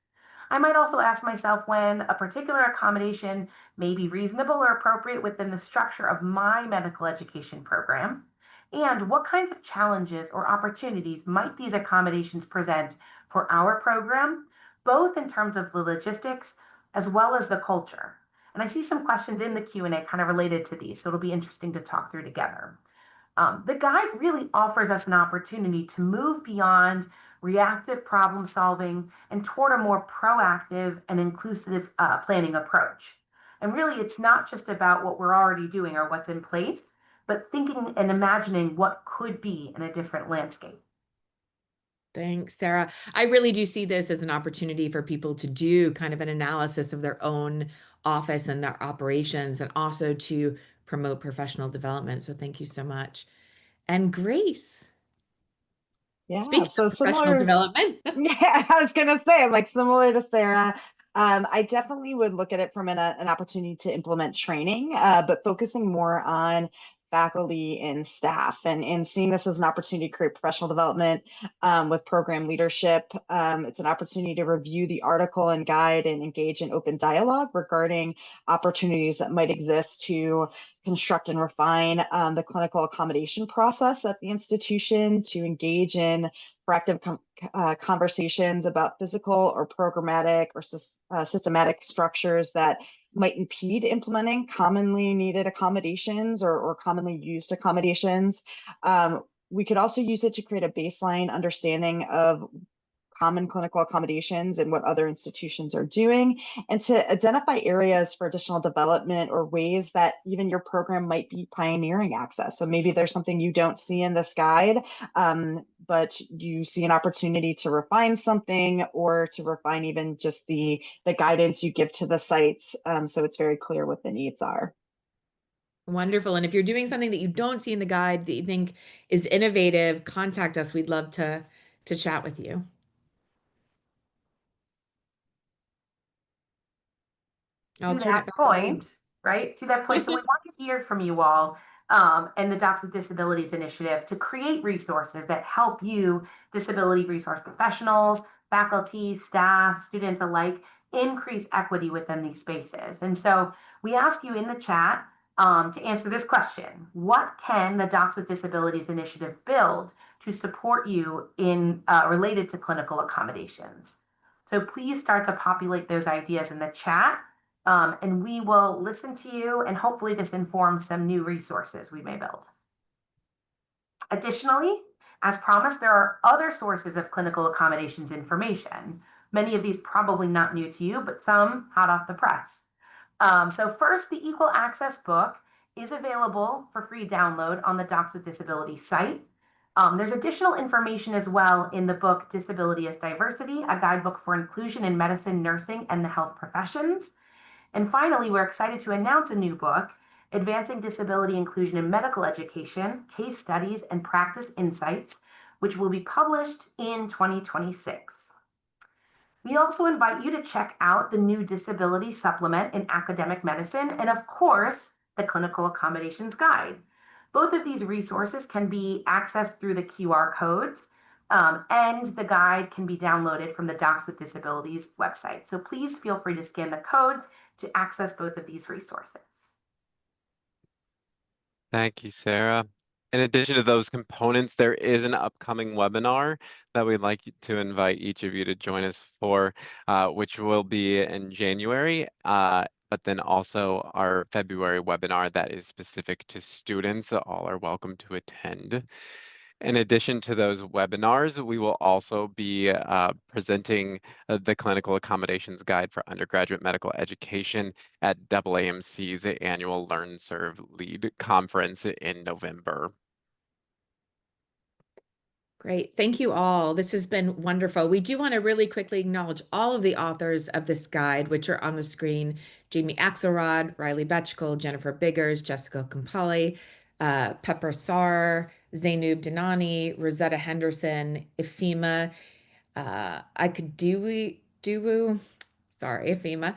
I might also ask myself when a particular accommodation may be reasonable or appropriate within the structure of my medical education program, and what kinds of challenges or opportunities might these accommodations present for our program, both in terms of the logistics as well as the culture. And I see some questions in the Q&A kind of related to these, so it'll be interesting to talk through together. The guide really offers us an opportunity to move beyond reactive problem solving and toward a more proactive and inclusive planning approach. And really, it's not just about what we're already doing or what's in place, but thinking and imagining what could be in a different landscape. Thanks, Sarah. I really do see this as an opportunity for people to do kind of an analysis of their own office and their operations and also to promote professional development. So thank you so much. And Grace, Yeah, speaking so of professional similar. development. Yeah, I was gonna say, like similar to Sarah, I definitely would look at it from an opportunity to implement training, but focusing more on faculty and staff and seeing this as an opportunity to create professional development with program leadership. It's an opportunity to review the article and guide and engage in open dialogue regarding opportunities that might exist to construct and refine the clinical accommodation process at the institution, to engage in proactive conversations about physical or programmatic or systematic structures that might impede implementing commonly needed accommodations or commonly used accommodations. We could also use it to create a baseline understanding of common clinical accommodations and what other institutions are doing, and to identify areas for additional development or ways that even your program might be pioneering access. So maybe there's something you don't see in this guide, but you see an opportunity to refine something or to refine even just the guidance you give to the sites, so it's very clear what the needs are. Wonderful. And if you're doing something that you don't see in the guide that you think is innovative, contact us. We'd love to chat with you. I'll To turn it that back over to point, right? To that point, so we want to hear from you all and the Docs with Disabilities initiative to create resources that help you, disability resource professionals, faculty, staff, students alike, increase equity within these spaces. And so we ask you in the chat to answer this question. What can the Docs with Disabilities initiative build to support you in related to clinical accommodations? So please start to populate those ideas in the chat. And we will listen to you, and hopefully this informs some new resources we may build. Additionally, as promised, there are other sources of clinical accommodations information. Many of these probably not new to you, but some hot off the press. So first, the Equal Access book is available for free download on the Docs with Disabilities site. There's additional information as well in the book Disability as Diversity, a guidebook for inclusion in medicine, nursing, and the health professions. And finally, we're excited to announce a new book, Advancing Disability Inclusion in Medical Education, Case Studies and Practice Insights, which will be published in 2026. We also invite you to check out the new Disability Supplement in Academic Medicine and, of course, the Clinical Accommodations Guide. Both of these resources can be accessed through the QR codes, and the guide can be downloaded from the Docs with Disabilities website. So please feel free to scan the codes to access both of these resources. Thank you, Sarah. In addition to those components, there is an upcoming webinar that we'd like to invite each of you to join us for, which will be in January, but then also our February webinar that is specific to students. So all are welcome to attend. In addition to those webinars, we will also be presenting the Clinical Accommodations Guide for Undergraduate Medical Education at AAMC's annual Learn, Serve, Lead conference in November. Great. Thank you all. This has been wonderful. We do want to really quickly acknowledge all of the authors of this guide, which are on the screen: Jamie Axelrod, Riley Betchkel, Jennifer Biggers, Jessica Campali, Pepper Sar, Zainub Dinani, Rosetta Henderson, Ifema, Duwu, sorry, Ifema,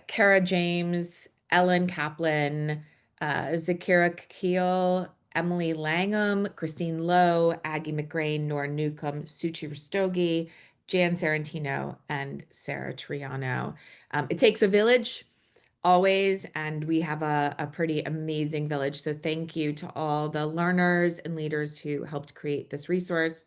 Kara James, Ellen Kaplan, Zakira Keel, Emily Langham, Christine Lowe, Aggie McGrain, Nora Newcomb, Suchi Rastogi, Jan Sarantino, and Sarah Triano. It takes a village, always, and we have a pretty amazing village. So thank you to all the learners and leaders who helped create this resource.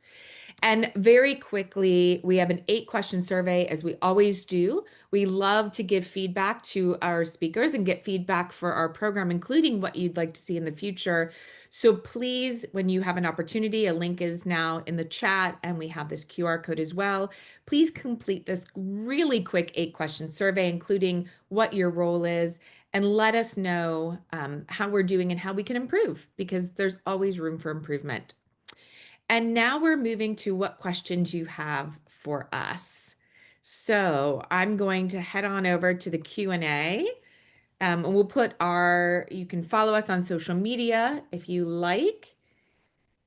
And very quickly, we have an 8-question survey, as we always do. We love to give feedback to our speakers and get feedback for our program, including what you'd like to see in the future. So please, when you have an opportunity, a link is now in the chat, and we have this QR code as well. Please complete this really quick 8-question survey, including what your role is, and let us know how we're doing and how we can improve, because there's always room for improvement. And now we're moving to what questions you have for us. So I'm going to head on over to the Q&A. And we'll put you can follow us on social media if you like.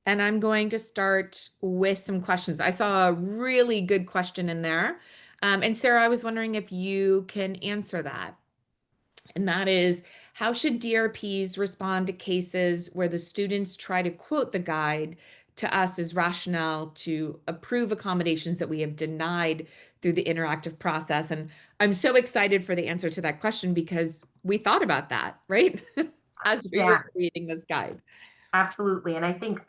And I'm going to start with some questions. I saw a really good question in there. And Sarah, I was wondering if you can answer that. And that is, how should DRPs respond to cases where the students try to quote the guide to us as rationale to approve accommodations that we have denied through the interactive process? And I'm so excited for the answer to that question, because we thought about that, right? As we were creating this guide. Absolutely. And I think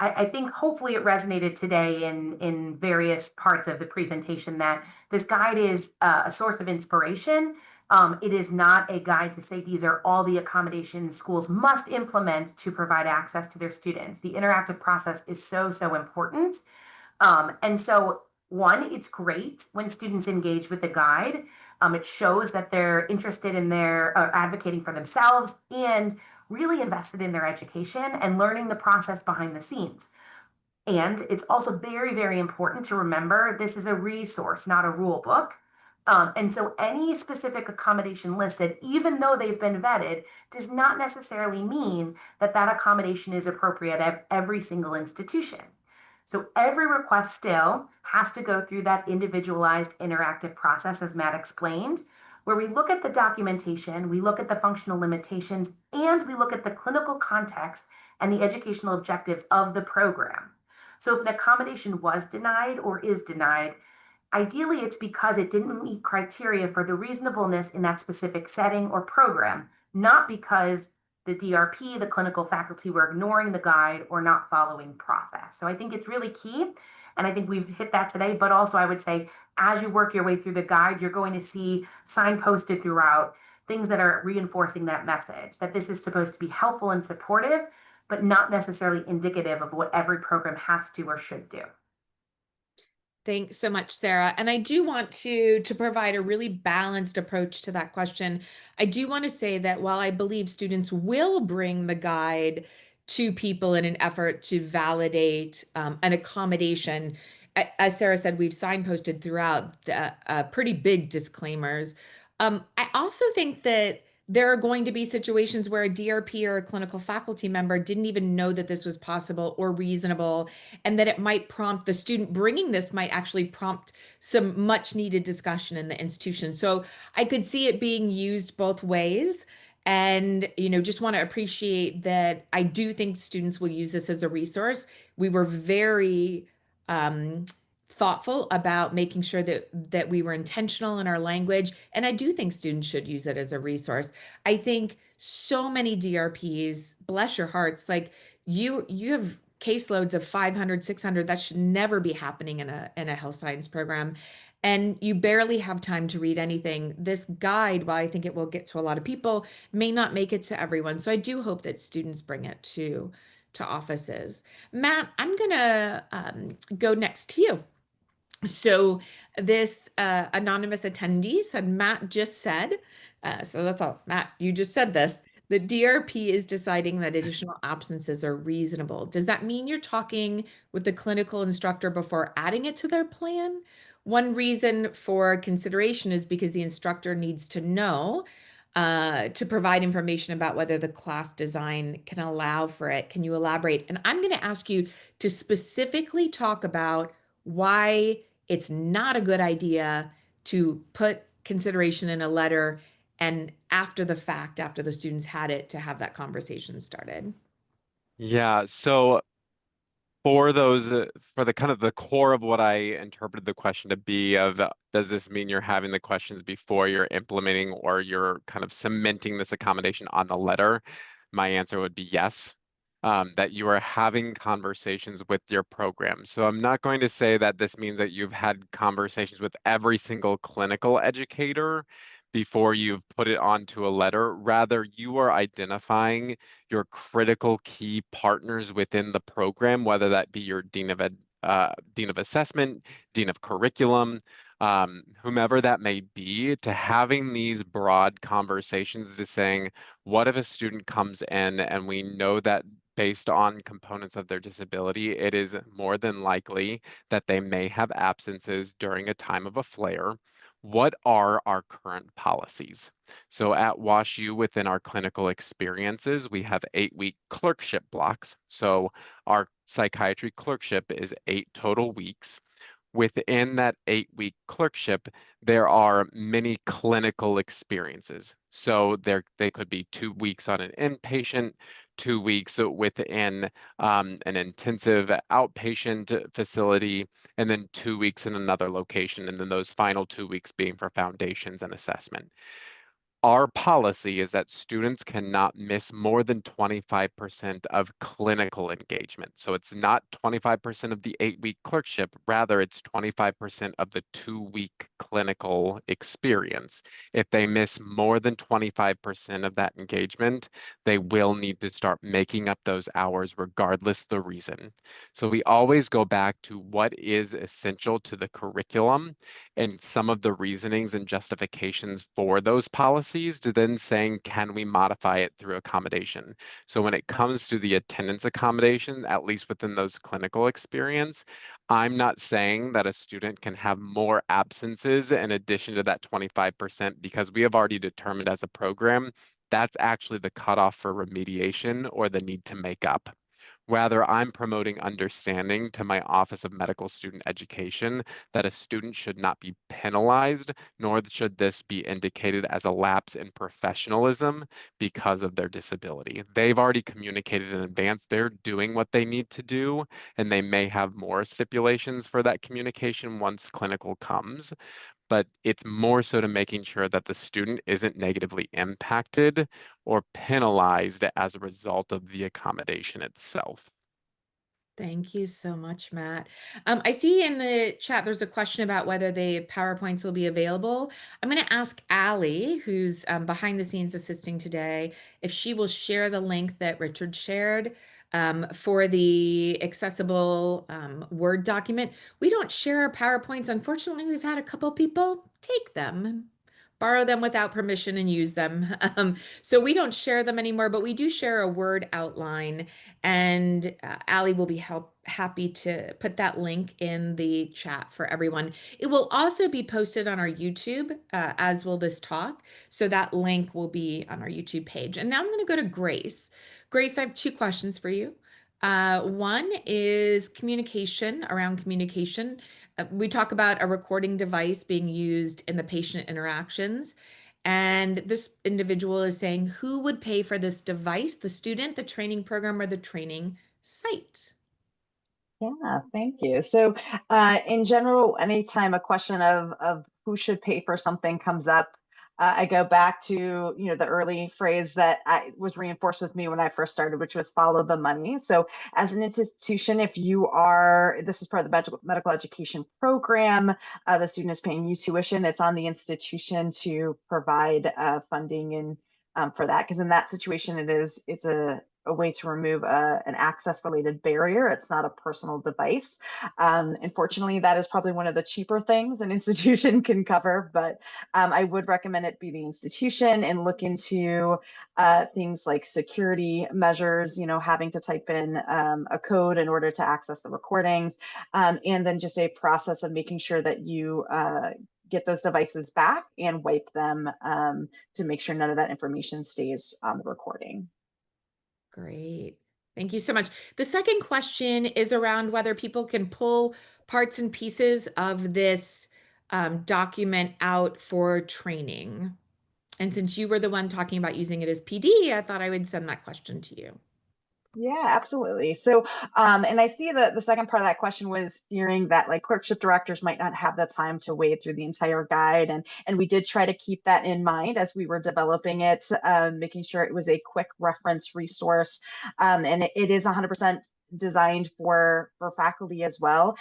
hopefully it resonated today in various parts of the presentation that this guide is a source of inspiration. It is not a guide to say these are all the accommodations schools must implement to provide access to their students. The interactive process is so important. And so one, it's great when students engage with the guide. It shows that they're interested in advocating for themselves and really invested in their education and learning the process behind the scenes. And it's also very important to remember this is a resource, not a rule book. And so any specific accommodation listed, even though they've been vetted, does not necessarily mean that that accommodation is appropriate at every single institution. So every request still has to go through that individualized interactive process, as Matt explained, where we look at the documentation, we look at the functional limitations, and we look at the clinical context and the educational objectives of the program. So if an accommodation was denied or is denied, ideally it's because it didn't meet criteria for the reasonableness in that specific setting or program, not because the DRP, the clinical faculty, were ignoring the guide or not following process. So I think it's really key. And I think we've hit that today, but also I would say, as you work your way through the guide, you're going to see signposted throughout things that are reinforcing that message, that this is supposed to be helpful and supportive, but not necessarily indicative of what every program has to or should do. Thanks so much, Sarah. And I do want to provide a really balanced approach to that question. I do want to say that while I believe students will bring the guide to people in an effort to validate an accommodation, as Sarah said, we've signposted throughout pretty big disclaimers. I also think that there are going to be situations where a DRP or a clinical faculty member didn't even know that this was possible or reasonable, and that it might prompt the student bringing this might actually prompt some much needed discussion in the institution. So I could see it being used both ways. And, just want to appreciate that I do think students will use this as a resource. We were very thoughtful about making sure that we were intentional in our language. And I do think students should use it as a resource. I think so many DRPs, bless your hearts, like you have caseloads of 500, 600. That should never be happening in a health science program. And you barely have time to read anything. This guide, while I think it will get to a lot of people, may not make it to everyone. So I do hope that students bring it to offices. Matt, I'm gonna go next to you. So this anonymous attendee said, Matt just said, so that's all, Matt, you just said this. The DRP is deciding that additional absences are reasonable. Does that mean you're talking with the clinical instructor before adding it to their plan? One reason for consideration is because the instructor needs to know to provide information about whether the class design can allow for it. Can you elaborate? And I'm going to ask you to specifically talk about why it's not a good idea to put consideration in a letter and after the fact, after the students had it, to have that conversation started. Yeah, so for those, for the kind of the core of what I interpreted the question to be of, does this mean you're having the questions before you're implementing or you're kind of cementing this accommodation on the letter? My answer would be yes, that you are having conversations with your program. So I'm not going to say that this means that you've had conversations with every single clinical educator before you've put it onto a letter. Rather, you are identifying your critical key partners within the program, whether that be your dean of assessment, dean of curriculum, whomever that may be, to having these broad conversations to saying, what if a student comes in and we know that based on components of their disability, it is more than likely that they may have absences during a time of a flare. What are our current policies? So at WashU, within our clinical experiences, we have 8-week clerkship blocks. So our psychiatry clerkship is 8 total weeks. Within that 8-week clerkship, there are many clinical experiences. So they could be 2 weeks on an inpatient, 2 weeks within an intensive outpatient facility, and then 2 weeks in another location, and then those final 2 weeks being for foundations and assessment. Our policy is that students cannot miss more than 25% of clinical engagement. So it's not 25% of the 8-week clerkship, rather it's 25% of the 2-week clinical experience. If they miss more than 25% of that engagement, they will need to start making up those hours regardless the reason. So we always go back to what is essential to the curriculum and some of the reasonings and justifications for those policies to then saying, can we modify it through accommodation? So when it comes to the attendance accommodation, at least within those clinical experience, I'm not saying that a student can have more absences in addition to that 25% because we have already determined as a program, that's actually the cutoff for remediation or the need to make up. Rather, I'm promoting understanding to my Office of Medical Student Education that a student should not be penalized, nor should this be indicated as a lapse in professionalism because of their disability. They've already communicated in advance they're doing what they need to do, and they may have more stipulations for that communication once clinical comes. But it's more so to making sure that the student isn't negatively impacted or penalized as a result of the accommodation itself. Thank you so much, Matt. I see in the chat there's a question about whether the PowerPoints will be available. I'm going to ask Allie, who's behind the scenes assisting today, if she will share the link that Richard shared for the accessible Word document. We don't share our PowerPoints. Unfortunately, we've had a couple people take them, borrow them without permission and use them. So we don't share them anymore, but we do share a Word outline, and Allie will be happy to put that link in the chat for everyone. It will also be posted on our YouTube, as will this talk. So that link will be on our YouTube page. And now I'm going to go to Grace. Grace, I have two questions for you. One is communication, around communication. We talk about a recording device being used in the patient interactions. And this individual is saying, who would pay for this device, the student, the training program, or the training site? Yeah, thank you. So in general, anytime a question of who should pay for something comes up, I go back to, the early phrase that was reinforced with me when I first started, which was follow the money. So as an institution, if this is part of the medical education program, the student is paying you tuition, it's on the institution to provide funding and for that, because in that situation, it's a way to remove an access related barrier. It's not a personal device. Unfortunately, that is probably one of the cheaper things an institution can cover, but I would recommend it be the institution and look into things like security measures, having to type in a code in order to access the recordings, and then just a process of making sure that you get those devices back and wipe them to make sure none of that information stays on the recording. Great. Thank you so much. The second question is around whether people can pull parts and pieces of this document out for training. And since you were the one talking about using it as PD, I thought I would send that question to you. Yeah, absolutely. So, and I see that the second part of that question was fearing that like clerkship directors might not have the time to wade through the entire guide, and we did try to keep that in mind as we were developing it, making sure it was a quick reference resource, and it is 100% designed for faculty as well.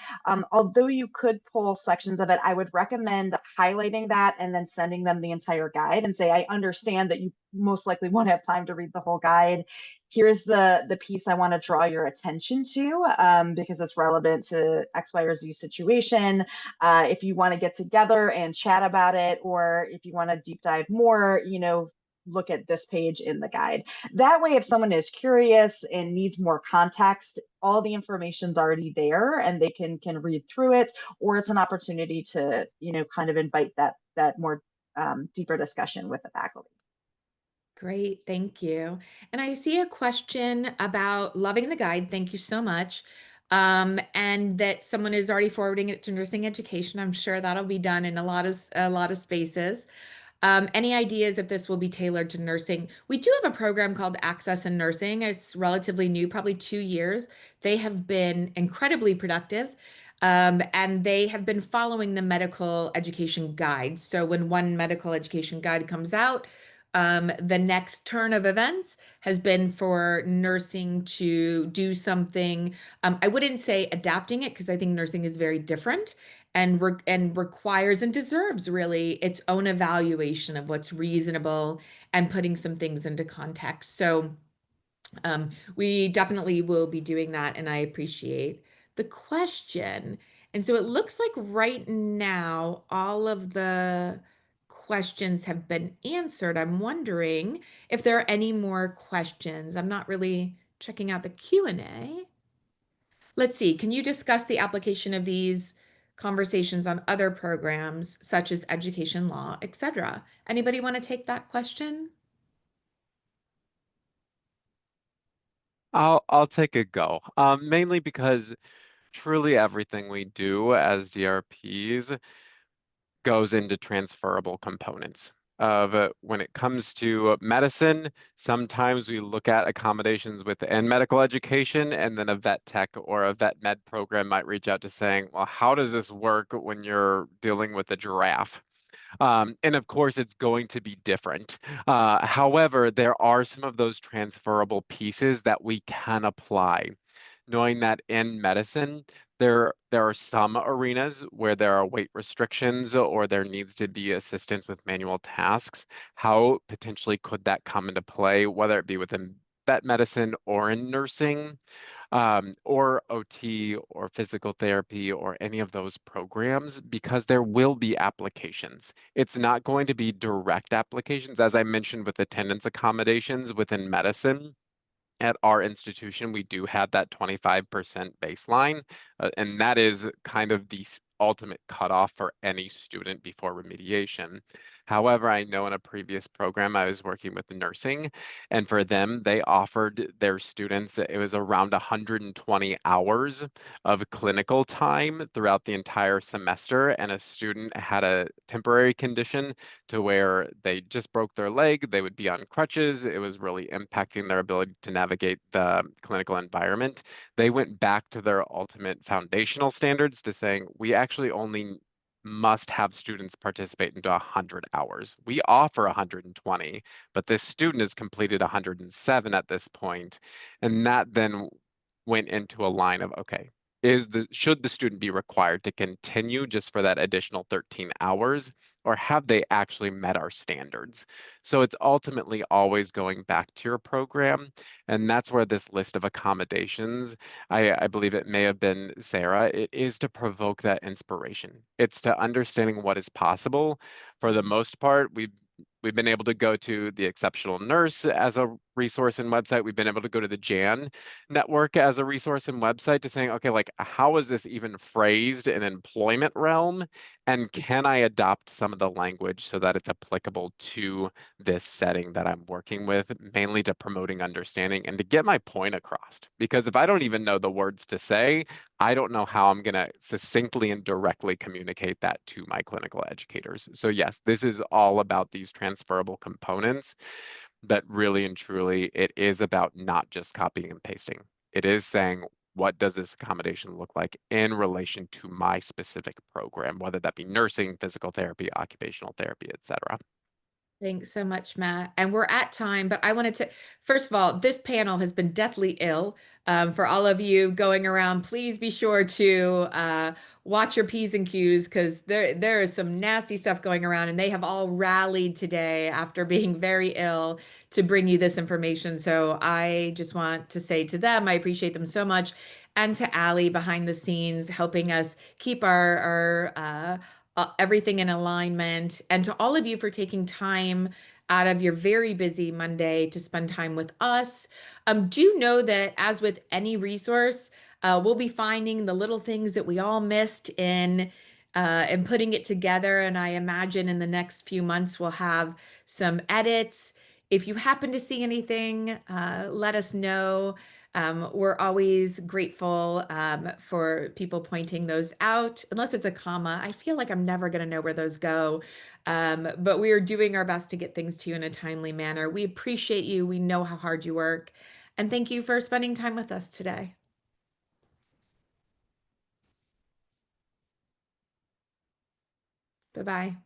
Although you could pull sections of it, I would recommend highlighting that and then sending them the entire guide and say, I understand that you most likely won't have time to read the whole guide. Here's the piece I want to draw your attention to because it's relevant to X, Y, or Z situation. If you want to get together and chat about it, or if you want to deep dive more, look at this page in the guide. That way, if someone is curious and needs more context, all the information's already there and they can read through it, or it's an opportunity to, kind of invite that more deeper discussion with the faculty. Great, thank you. And I see a question about loving the guide. Thank you so much. And that someone is already forwarding it to nursing education. I'm sure that'll be done in a lot of spaces. Any ideas if this will be tailored to nursing? We do have a program called Access in Nursing. It's relatively new, probably 2 years. They have been incredibly productive. And they have been following the medical education guide. So when one medical education guide comes out, the next turn of events has been for nursing to do something. I wouldn't say adapting it because I think nursing is very different and requires and deserves really its own evaluation of what's reasonable and putting some things into context. So we definitely will be doing that, and I appreciate the question. And so it looks like right now all of the questions have been answered. I'm wondering if there are any more questions. I'm not really checking out the Q&A. Let's see, can you discuss the application of these conversations on other programs such as education law, etc.? Anybody want to take that question? I'll take a go. Mainly because truly everything we do as DRPs goes into transferable components. When it comes to medicine, sometimes we look at accommodations within medical education, and then a vet tech or a vet med program might reach out to saying, well, how does this work when you're dealing with a giraffe? And of course, it's going to be different. However, there are some of those transferable pieces that we can apply. knowing that in medicine, there are some arenas where there are weight restrictions or there needs to be assistance with manual tasks. How potentially could that come into play, whether it be within vet medicine or in nursing, or OT or physical therapy or any of those programs, because there will be applications. It's not going to be direct applications, as I mentioned with attendance accommodations within medicine. At our institution, we do have that 25% baseline, and that is kind of the ultimate cutoff for any student before remediation. However, I know in a previous program I was working with nursing, and for them, they offered their students, it was around 120 hours of clinical time throughout the entire semester, and a student had a temporary condition to where they just broke their leg, they would be on crutches, it was really impacting their ability to navigate the clinical environment. They went back to their ultimate foundational standards to saying, we actually only must have students participate into 100 hours. We offer 120, but this student has completed 107 at this point, and that then went into a line of, okay, should the student be required to continue just for that additional 13 hours, or have they actually met our standards? So it's ultimately always going back to your program, and that's where this list of accommodations, I believe it may have been Sarah, it is to provoke that inspiration. It's to understanding what is possible. For the most part, we've been able to go to the Exceptional Nurse as a resource and website. We've been able to go to the JAN network as a resource and website to saying, okay, like how is this even phrased in employment realm? And can I adopt some of the language so that it's applicable to this setting that I'm working with, mainly to promoting understanding and to get my point across? Because if I don't even know the words to say, I don't know how I'm going to succinctly and directly communicate that to my clinical educators. So yes, this is all about these transferable components, but really and truly, it is about not just copying and pasting. It is saying, what does this accommodation look like in relation to my specific program, whether that be nursing, physical therapy, occupational therapy, et cetera. Thanks so much, Matt. And we're at time, but I wanted to, first of all, this panel has been deathly ill. For all of you going around, please be sure to watch your P's and Q's because there is some nasty stuff going around, and they have all rallied today after being very ill to bring you this information. So I just want to say to them, I appreciate them so much, and to Allie behind the scenes helping us keep our everything in alignment, and to all of you for taking time out of your very busy Monday to spend time with us. Do know that as with any resource, we'll be finding the little things that we all missed in and putting it together. And I imagine in the next few months, we'll have some edits. If you happen to see anything, let us know. We're always grateful for people pointing those out, unless it's a comma. I feel like I'm never going to know where those go. But we are doing our best to get things to you in a timely manner. We appreciate you. We know how hard you work. And thank you for spending time with us today. Bye-bye.